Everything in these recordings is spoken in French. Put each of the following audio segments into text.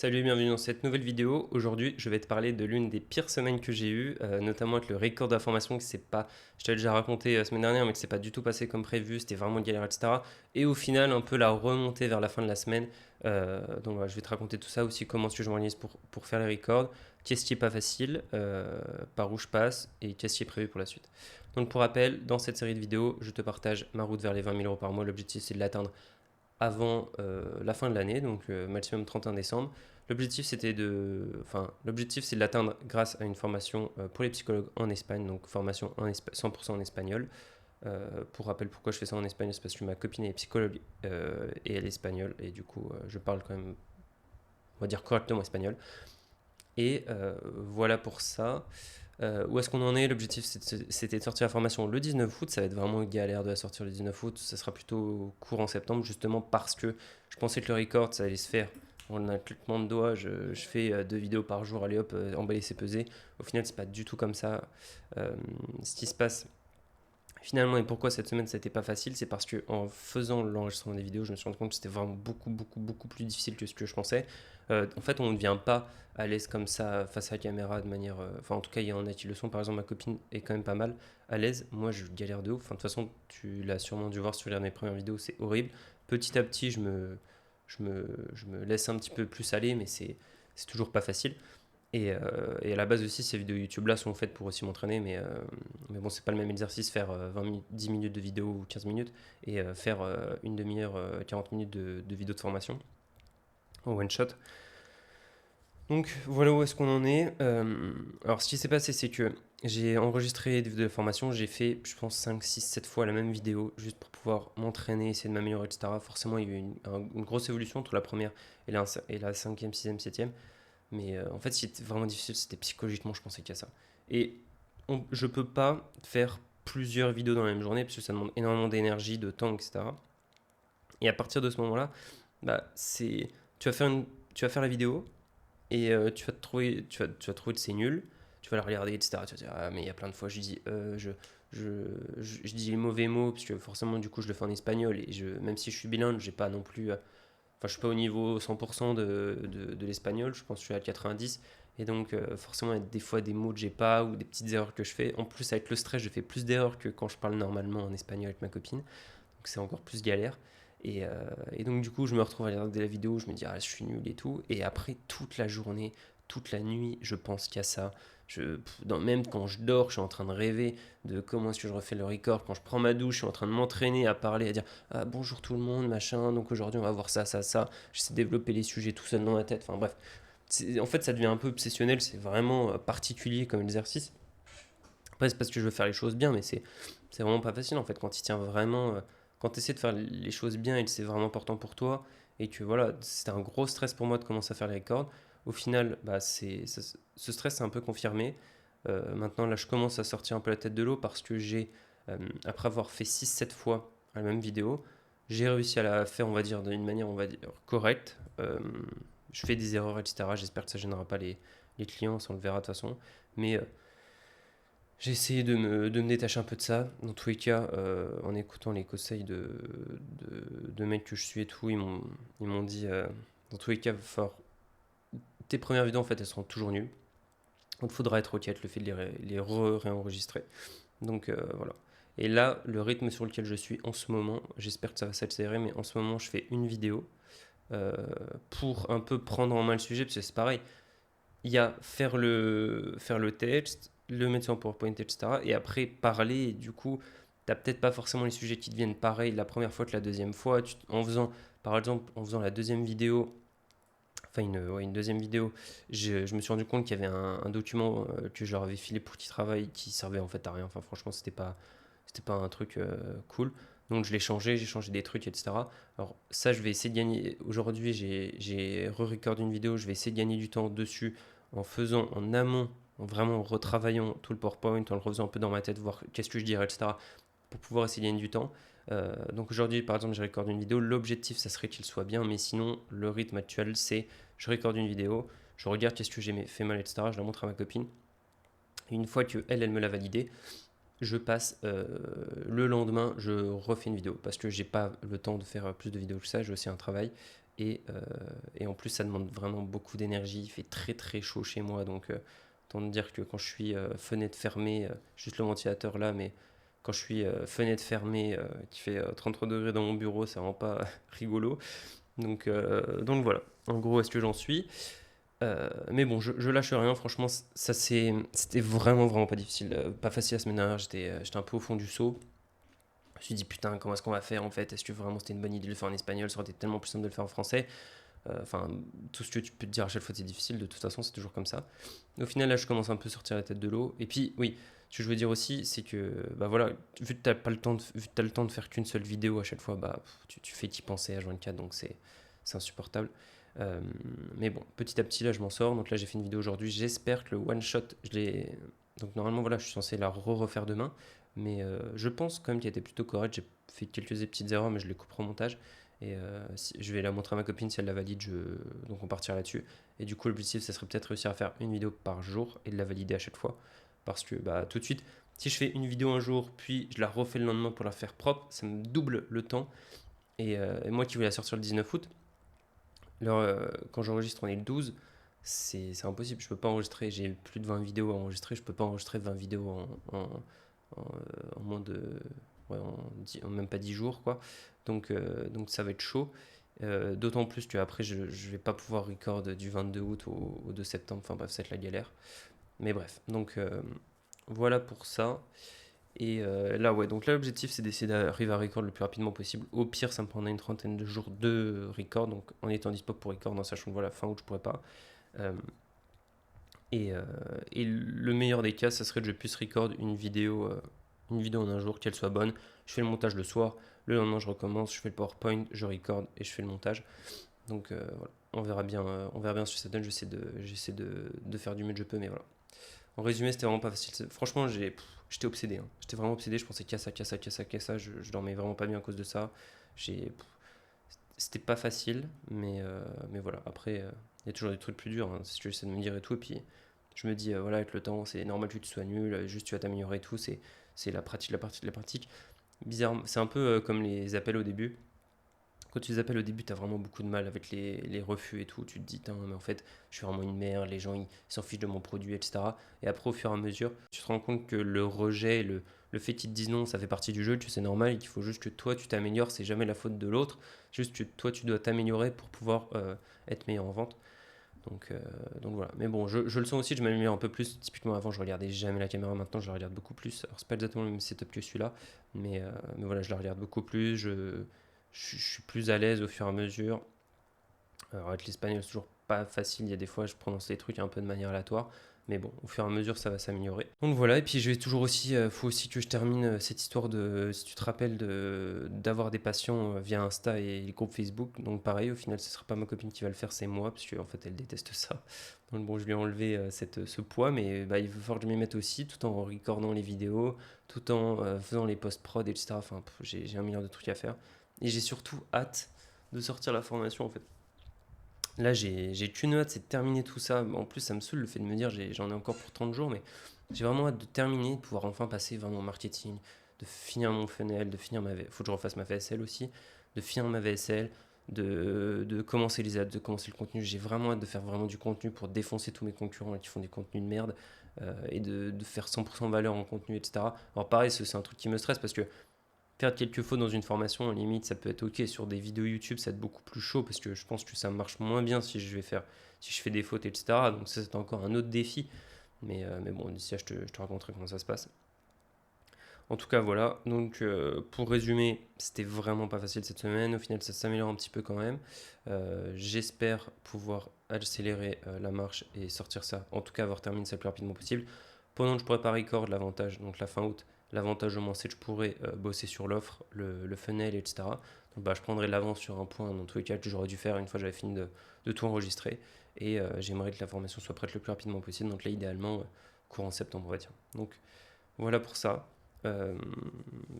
Salut et bienvenue dans cette nouvelle vidéo. Aujourd'hui, je vais te parler de l'une des pires semaines que j'ai eues, notamment avec le record d'information que c'est pas, je t'avais déjà raconté la semaine dernière, mais que c'est pas du tout passé comme prévu, c'était vraiment une galère, etc. Et au final, un peu la remontée vers la fin de la semaine. Donc voilà, je vais te raconter tout ça aussi, comment est-ce que je m'organise pour faire les records, qu'est-ce qui est pas facile, par où je passe et qu'est-ce qui est prévu pour la suite. Donc pour rappel, dans cette série de vidéos, je te partage ma route vers les 20 000 euros par mois. L'objectif c'est de l'atteindre avant la fin de l'année, donc maximum 31 décembre. L'objectif c'est de l'atteindre grâce à une formation pour les psychologues en Espagne, donc formation 100% en espagnol. Pour rappel, pourquoi je fais ça en espagnol, c'est parce que ma copine est psychologue et elle est espagnole, et du coup je parle quand même, on va dire correctement espagnol. Et voilà pour ça. Où est-ce qu'on en est? L'objectif c'était de sortir la formation le 19 août. Ça va être vraiment une galère de la sortir le 19 août. Ça sera plutôt court en septembre, justement parce que je pensais que le record ça allait se faire en un claquement de doigts. Je fais 2 vidéos par jour, allez hop, emballer c'est peser. Au final, c'est pas du tout comme ça. Ce qui se passe finalement, et pourquoi cette semaine ça n'était pas facile, c'est parce que en faisant l'enregistrement des vidéos, je me suis rendu compte que c'était vraiment beaucoup plus difficile que ce que je pensais. En fait, on ne devient pas à l'aise comme ça face à la caméra de manière. Enfin, en tout cas, il y en a qui le sont. Par exemple, ma copine est quand même pas mal à l'aise. Moi, je galère de ouf. Enfin, de toute façon, tu l'as sûrement dû voir sur les premières vidéos, c'est horrible. Petit à petit, je me laisse un petit peu plus aller, mais c'est toujours pas facile. Et à la base aussi, ces vidéos YouTube là sont faites pour aussi m'entraîner, mais bon, c'est pas le même exercice faire 10 minutes de vidéo ou 15 minutes et faire une demi-heure, 40 minutes de vidéo de formation en one shot. Donc voilà où est-ce qu'on en est. Alors ce qui s'est passé, c'est que j'ai enregistré des vidéos de formation, j'ai fait, je pense, 5, 6, 7 fois la même vidéo juste pour pouvoir m'entraîner, essayer de m'améliorer, etc. Forcément, il y a eu une grosse évolution entre la première et la cinquième, sixième, septième. Mais en fait, ce qui était vraiment difficile, c'était psychologiquement, je pensais qu'à ça. Et je peux pas faire plusieurs vidéos dans la même journée parce que ça demande énormément d'énergie, de temps, etc. Et à partir de ce moment-là, bah, tu vas faire tu vas faire la vidéo et tu vas trouver que c'est nul. Tu vas la regarder, etc. Tu vas dire, ah, mais il y a plein de fois, je dis les mauvais mots parce que forcément, du coup, je le fais en espagnol et même si je suis bilingue, j'ai pas non plus. Enfin, je suis pas au niveau 100% de l'espagnol, je pense que je suis à 90. Et donc, forcément, il y a des fois des mots que j'ai pas ou des petites erreurs que je fais. En plus, avec le stress, je fais plus d'erreurs que quand je parle normalement en espagnol avec ma copine. Donc, c'est encore plus galère. Et donc, du coup, je me retrouve à regarder la vidéo, je me dis, ah, je suis nul et tout. Et après, toute la journée, toute la nuit, je pense qu'à ça. Même quand je dors, je suis en train de rêver de comment est-ce que je refais le record. Quand je prends ma douche, je suis en train de m'entraîner à parler, à dire ah, bonjour tout le monde, machin. Donc aujourd'hui, on va voir ça, ça, ça. J'essaie de développer les sujets tout seul dans la tête. Enfin bref, en fait, ça devient un peu obsessionnel. C'est vraiment particulier comme exercice. Après, c'est parce que je veux faire les choses bien, mais c'est vraiment pas facile en fait. Quand tu tiens vraiment. Quand tu essaies de faire les choses bien et que c'est vraiment important pour toi, et que voilà, c'était un gros stress pour moi de commencer à faire les records. Au final, bah, ce stress c'est un peu confirmé. Maintenant, là, je commence à sortir un peu la tête de l'eau parce que après avoir fait 6 7 fois la même vidéo, j'ai réussi à la faire, on va dire, d'une manière, on va dire, correcte. Je fais des erreurs, etc. J'espère que ça ne gênera pas les clients, ça on le verra de toute façon. Mais j'ai essayé de me détacher un peu de ça. Dans tous les cas, en écoutant les conseils de mecs que je suis et tout, ils m'ont dit, dans tous les cas, tes premières vidéos, en fait, elles seront toujours nulles. Donc, il faudra être OK avec le fait de les réenregistrer. Donc, voilà. Et là, le rythme sur lequel je suis en ce moment, j'espère que ça va s'accélérer, mais en ce moment, je fais une vidéo euh, pour un peu prendre en main le sujet, parce que c'est pareil. Il y a faire le texte, le mettre sur un PowerPoint, etc. Et après parler, et du coup, t'as peut-être pas forcément les sujets qui deviennent pareils la première fois que la deuxième fois. Par exemple, en faisant la deuxième vidéo, enfin une deuxième vidéo, je me suis rendu compte qu'il y avait un document que je leur avais filé pour qu'ils travaillent qui servait en fait à rien. Enfin, franchement, c'était pas un truc cool. Donc je l'ai changé, j'ai changé des trucs, etc. Alors ça, je vais essayer de gagner. Aujourd'hui, j'ai re-recordé une vidéo, je vais essayer de gagner du temps dessus en faisant en amont, en vraiment retravaillant tout le PowerPoint, en le refaisant un peu dans ma tête, voir qu'est-ce que je dirais, etc. pour pouvoir essayer de gagner du temps. Donc aujourd'hui, par exemple, j'ai recordé une vidéo. L'objectif, ça serait qu'il soit bien, mais sinon, le rythme actuel, c'est je recorde une vidéo, je regarde qu'est-ce que j'ai fait mal, etc. Je la montre à ma copine. Et une fois que elle me l'a validé, je passe le lendemain, je refais une vidéo parce que j'ai pas le temps de faire plus de vidéos que ça, j'ai aussi un travail et en plus ça demande vraiment beaucoup d'énergie, il fait très très chaud chez moi, donc autant te dire que quand je suis fenêtre fermée, juste le ventilateur là, mais quand je suis fenêtre fermée qui fait 33 degrés dans mon bureau, c'est vraiment pas rigolo. Donc voilà, en gros, est-ce que j'en suis? Mais bon, je lâche rien, franchement, c'était vraiment, vraiment pas difficile. Pas facile la semaine dernière, j'étais un peu au fond du seau. Je me suis dit, putain, comment est-ce qu'on va faire en fait? Est-ce que vraiment c'était une bonne idée de le faire en espagnol? Ça aurait été tellement plus simple de le faire en français. Enfin, tout ce que tu peux te dire à chaque fois, c'est difficile, de toute façon, c'est toujours comme ça. Au final, là, je commence un peu à sortir la tête de l'eau. Et puis, oui, ce que je veux dire aussi, c'est que, bah voilà, vu que t'as pas le temps vu que t'as le temps de faire qu'une seule vidéo à chaque fois, bah, tu fais qu'y penser à 24, donc c'est insupportable. Euh, mais bon, petit à petit, là, je m'en sors. Donc là, j'ai fait une vidéo aujourd'hui. J'espère que le one shot, je l'ai. Donc normalement, voilà, je suis censé la refaire demain. Mais je pense quand même qu'elle était plutôt correcte. J'ai fait quelques petites erreurs, mais je les couperai au montage. Et je vais la montrer à ma copine si elle la valide, donc on partira là-dessus. Et du coup, l'objectif, ça serait peut-être réussir à faire une vidéo par jour et de la valider à chaque fois. Parce que bah, tout de suite, si je fais une vidéo un jour, puis je la refais le lendemain pour la faire propre, ça me double le temps. Et moi qui voulais la sortir le 19 août, quand j'enregistre, on est le 12, c'est impossible. Je peux pas enregistrer, j'ai plus de 20 vidéos à enregistrer, je peux pas enregistrer 20 vidéos en moins de. Ouais, en même pas 10 jours, quoi. Donc ça va être chaud. D'autant plus qu'après, je vais pas pouvoir record du 22 août au 2 septembre. Enfin bref, ça va être la galère. Mais bref, donc voilà pour ça. Et là, ouais, donc là, l'objectif, c'est d'essayer d'arriver à record le plus rapidement possible. Au pire, ça me prendrait une trentaine de jours de record, donc en étant dispo pour record, en sachant que voilà, fin août, je pourrais pas. Euh, et, euh, et le meilleur des cas, ça serait que je puisse record une vidéo en un jour, qu'elle soit bonne. Je fais le montage le soir, le lendemain, je recommence, je fais le PowerPoint, je record et je fais le montage. Donc voilà, on verra bien ce que ça donne. J'essaie de faire du mieux que je peux, mais voilà. En résumé, c'était vraiment pas facile. Franchement, j'étais obsédé, hein. J'étais vraiment obsédé. Je pensais qu'à ça, qu'à ça, qu'à ça, qu'à ça. Je dormais vraiment pas bien à cause de ça. C'était pas facile, mais voilà. Après, il y a toujours des trucs plus durs, hein. C'est ce que j'essaie de me dire et tout. Et puis, je me dis, voilà, avec le temps, c'est normal que tu sois nul. Juste, tu vas t'améliorer et tout. C'est la pratique, la pratique, la pratique. Bizarre, c'est un peu comme les appels au début. Quand tu les appelles au début, tu as vraiment beaucoup de mal avec les refus et tout. Tu te dis, mais en fait, je suis vraiment une merde, les gens ils s'en fichent de mon produit, etc. Et après, au fur et à mesure, tu te rends compte que le rejet, le fait qu'ils te disent non, ça fait partie du jeu, tu sais, c'est normal, il faut juste que toi tu t'améliores, c'est jamais la faute de l'autre. Juste que toi tu dois t'améliorer pour pouvoir être meilleur en vente. Donc, euh, donc voilà. Mais bon, je le sens aussi, je m'améliore un peu plus. Typiquement, avant, je regardais jamais la caméra, maintenant je la regarde beaucoup plus. Alors, c'est pas exactement le même setup que celui-là, mais voilà, je la regarde beaucoup plus. Je suis plus à l'aise au fur et à mesure. Alors, avec l'espagnol, c'est toujours pas facile. Il y a des fois, je prononce les trucs un peu de manière aléatoire. Mais bon, au fur et à mesure, ça va s'améliorer. Donc voilà, et puis je vais toujours aussi, faut aussi que je termine cette histoire de, si tu te rappelles, d'avoir des patients via Insta et les groupes Facebook. Donc pareil, au final, ce sera pas ma copine qui va le faire, c'est moi, parce qu'en fait, elle déteste ça. Donc bon, je lui ai enlevé ce poids, mais bah, il va falloir que je m'y mette aussi, tout en recordant les vidéos, tout en faisant les post-prod, etc. Enfin, j'ai un milliard de trucs à faire. Et j'ai surtout hâte de sortir la formation, en fait. Là, j'ai qu'une hâte, c'est de terminer tout ça. En plus, ça me saoule le fait de me dire j'en ai encore pour 30 jours, mais j'ai vraiment hâte de terminer, de pouvoir enfin passer vraiment au marketing, de finir mon funnel, de finir ma. Faut que je refasse ma VSL aussi, de finir ma VSL, de commencer les ads, de commencer le contenu. J'ai vraiment hâte de faire vraiment du contenu pour défoncer tous mes concurrents qui font des contenus de merde et de faire 100% valeur en contenu, etc. Alors, pareil, c'est un truc qui me stresse parce que faire quelques fautes dans une formation, limite, ça peut être ok. Sur des vidéos YouTube, ça va être beaucoup plus chaud parce que je pense que ça marche moins bien si je fais des fautes, etc. Donc ça, c'est encore un autre défi. Mais bon, d'ici là, je te raconterai comment ça se passe. En tout cas, voilà. Donc, pour résumer, c'était vraiment pas facile cette semaine. Au final, ça s'améliore un petit peu quand même. J'espère pouvoir accélérer la marche et sortir ça. En tout cas, avoir terminé ça le plus rapidement possible. Pendant que je pourrais pas record, l'avantage, donc la fin août, l'avantage au moins c'est que je pourrais bosser sur l'offre, le funnel, etc. Donc bah, je prendrai l'avance sur un point dans tous les cas que j'aurais dû faire une fois que j'avais fini de tout enregistrer. Et j'aimerais que la formation soit prête le plus rapidement possible. Donc là, idéalement, courant septembre, on va dire. Donc voilà pour ça. Euh,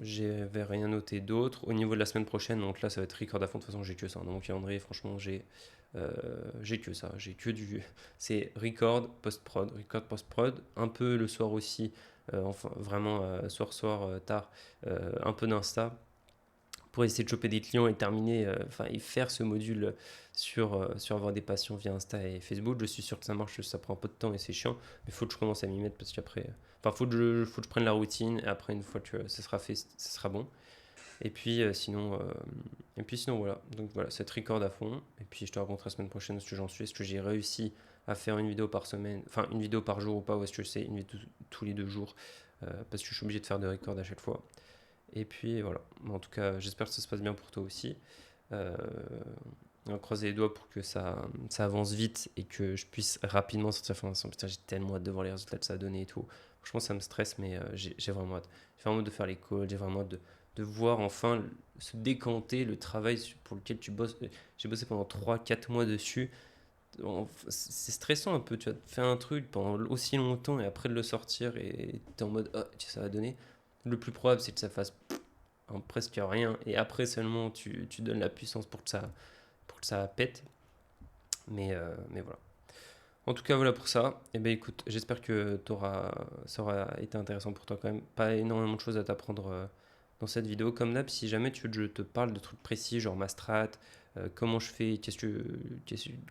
J'avais rien noté d'autre. Au niveau de la semaine prochaine, donc là ça va être record à fond. De toute façon, j'ai que ça. Dans mon calendrier, franchement, j'ai que ça. J'ai que du. C'est record post-prod. Un peu le soir aussi, enfin vraiment soir tard, un peu d'insta pour essayer de choper des clients et terminer, enfin, et faire ce module sur avoir des patients via Insta et Facebook. Je suis sûr que ça marche, ça prend un peu de temps et c'est chiant, mais il faut que je commence à m'y mettre parce qu'après, enfin, faut que je prenne la routine et après, une fois que ça sera fait, ça sera bon. Et puis, sinon, voilà. Donc voilà, cette record à fond. Et puis, je te raconterai la semaine prochaine ce que j'en suis. Est-ce que j'ai réussi à faire une vidéo par semaine, enfin, une vidéo par jour ou pas, ou est-ce que c'est une vidéo tous les 2 jours, parce que je suis obligé de faire des records à chaque fois. Et puis voilà. En tout cas, j'espère que ça se passe bien pour toi aussi. Euh, on va croiser les doigts pour que ça avance vite et que je puisse rapidement sortir la formation. Putain, j'ai tellement hâte de voir les résultats que ça a donné et tout. Franchement, ça me stresse, mais j'ai vraiment hâte. J'ai vraiment hâte de faire les calls, j'ai vraiment hâte de voir enfin se décanter le travail pour lequel tu bosses. J'ai bossé pendant 3 4 mois dessus. C'est stressant un peu, tu vas faire un truc pendant aussi longtemps et après de le sortir et t'es en mode, ah, ça va donner. Le plus probable, c'est que ça fasse presque rien et après seulement tu donnes la puissance pour que ça pète. Mais voilà. En tout cas, voilà pour ça. Et ben écoute, j'espère que ça aura été intéressant pour toi quand même. Pas énormément de choses à t'apprendre dans cette vidéo. Comme d'hab, si jamais tu veux que je te parle de trucs précis, genre ma strat, comment je fais,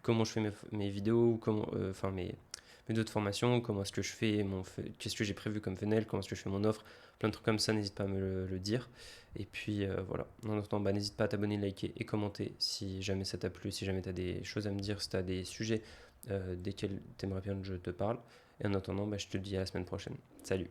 comment je fais mes vidéos, enfin mes autres formations, comment est-ce que je fais qu'est-ce que j'ai prévu comme funnel, comment est-ce que je fais mon offre, plein de trucs comme ça, n'hésite pas à me le dire. Et puis voilà. En attendant, bah, n'hésite pas à t'abonner, liker et commenter si jamais ça t'a plu, si jamais tu as des choses à me dire, si tu as des sujets desquels tu aimerais bien que je te parle. Et en attendant, bah, je te dis à la semaine prochaine. Salut!